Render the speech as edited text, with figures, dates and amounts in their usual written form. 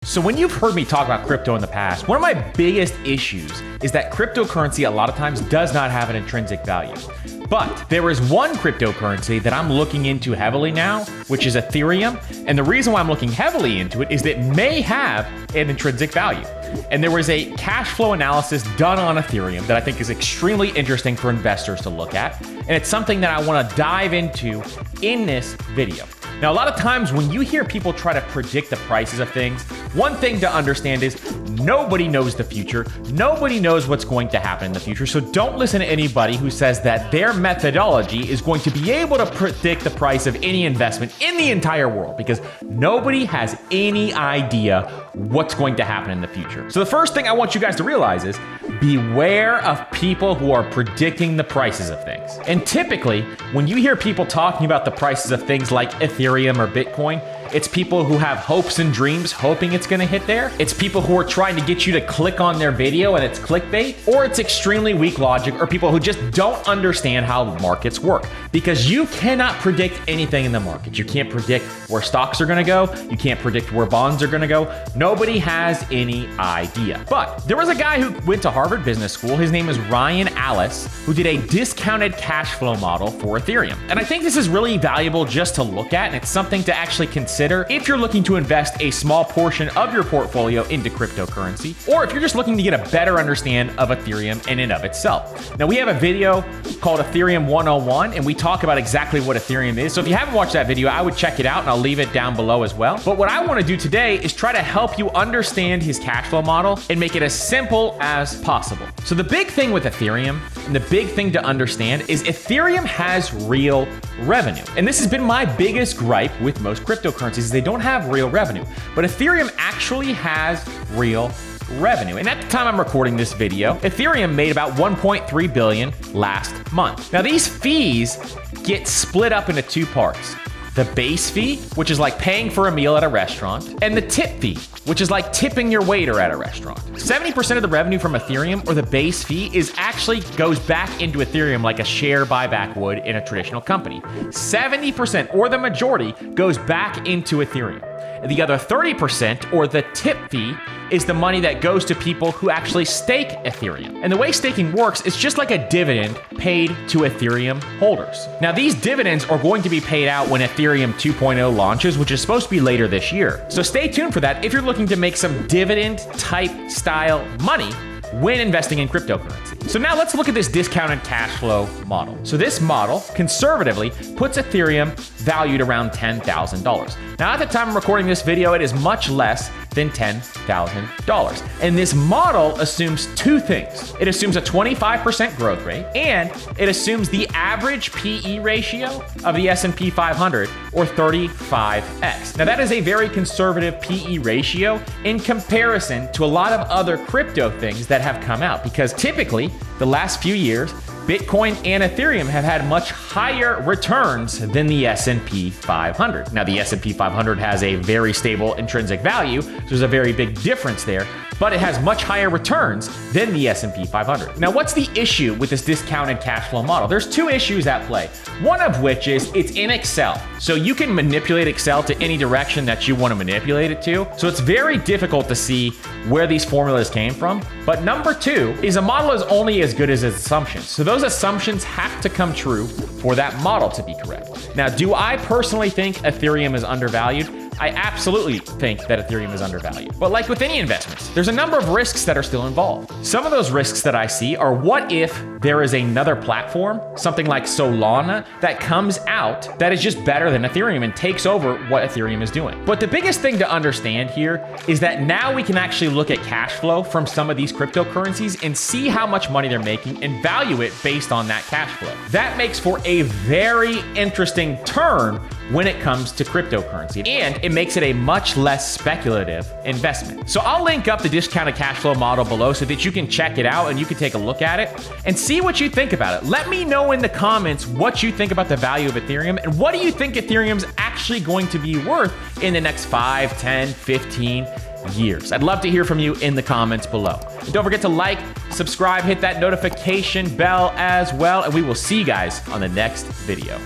So when you've heard me talk about crypto in the past, one of my biggest issues is that cryptocurrency a lot of times does not have an intrinsic value. But there is one cryptocurrency that I'm looking into heavily now, which is Ethereum. And the reason why I'm looking heavily into it is that it may have an intrinsic value. And there was a cash flow analysis done on Ethereum that I think is extremely interesting for investors to look at. And it's something that I want to dive into in this video. Now, a lot of times when you hear people try to predict the prices of things, one thing to understand is nobody knows the future. Nobody knows what's going to happen in the future. So don't listen to anybody who says that their methodology is going to be able to predict the price of any investment in the entire world, because nobody has any idea what's going to happen in the future. So the first thing I want you guys to realize is beware of people who are predicting the prices of things. And typically, when you hear people talking about the prices of things like Ethereum or Bitcoin, it's people who have hopes and dreams hoping it's gonna hit there. It's people who are trying to get you to click on their video and it's clickbait, or it's extremely weak logic, or people who just don't understand how markets work. Because you cannot predict anything in the market. You can't predict where stocks are gonna go. You can't predict where bonds are gonna go. Nobody has any idea. But there was a guy who went to Harvard Business School. His name is Ryan Allis, who did a discounted cash flow model for Ethereum. And I think this is really valuable just to look at, and it's something to actually consider if you're looking to invest a small portion of your portfolio into cryptocurrency, or if you're just looking to get a better understanding of Ethereum in and of itself. Now, we have a video called Ethereum 101, and we talk about exactly what Ethereum is. So if you haven't watched that video, I would check it out, and I'll leave it down below as well. But what I want to do today is try to help you understand his cash flow model and make it as simple as possible. So the big thing with Ethereum, and the big thing to understand, is Ethereum has real revenue. And this has been my biggest gripe with most cryptocurrencies, is they don't have real revenue. But Ethereum actually has real revenue. And at the time I'm recording this video, Ethereum made about 1.3 billion last month. Now, these fees get split up into two parts. The base fee, which is like paying for a meal at a restaurant, and the tip fee, which is like tipping your waiter at a restaurant. 70% of the revenue from Ethereum, or the base fee, is actually goes back into Ethereum like a share buyback would in a traditional company. 70%, or the majority, goes back into Ethereum. The other 30%, or the tip fee, is the money that goes to people who actually stake Ethereum. And the way staking works is just like a dividend paid to Ethereum holders. Now, these dividends are going to be paid out when Ethereum 2.0 launches, which is supposed to be later this year. So stay tuned for that if you're looking to make some dividend type style money when investing in cryptocurrency. So now let's look at this discounted cash flow model. So this model conservatively puts Ethereum valued around $10,000. Now, at the time I'm recording this video, it is much less than $10,000. And this model assumes two things. It assumes a 25% growth rate, and it assumes the average PE ratio of the S&P 500, or 35x. Now, that is a very conservative PE ratio in comparison to a lot of other crypto things that have come out, because typically the last few years, Bitcoin and Ethereum have had much higher returns than the S&P 500. Now, the S&P 500 has a very stable intrinsic value, so there's a very big difference there, but it has much higher returns than the S&P 500. Now, what's the issue with this discounted cash flow model? There's two issues at play. One of which is it's in Excel. So you can manipulate Excel to any direction that you want to manipulate it to. So it's very difficult to see where these formulas came from. But number two is a model is only as good as its assumptions. So those assumptions have to come true for that model to be correct. Now, do I personally think Ethereum is undervalued? I absolutely think that Ethereum is undervalued. But like with any investments, there's a number of risks that are still involved. Some of those risks that I see are, what if there is another platform, something like Solana, that comes out that is just better than Ethereum and takes over what Ethereum is doing? But the biggest thing to understand here is that now we can actually look at cash flow from some of these cryptocurrencies and see how much money they're making and value it based on that cash flow. That makes for a very interesting turn when it comes to cryptocurrency, and it makes it a much less speculative investment. So I'll link up the discounted cash flow model below so that you can check it out and you can take a look at it and see what you think about it. Let me know in the comments what you think about the value of Ethereum, and what do you think Ethereum's actually going to be worth in the next 5, 10, 15 years. I'd love to hear from you in the comments below. And don't forget to like, subscribe, hit that notification bell as well, and we will see you guys on the next video.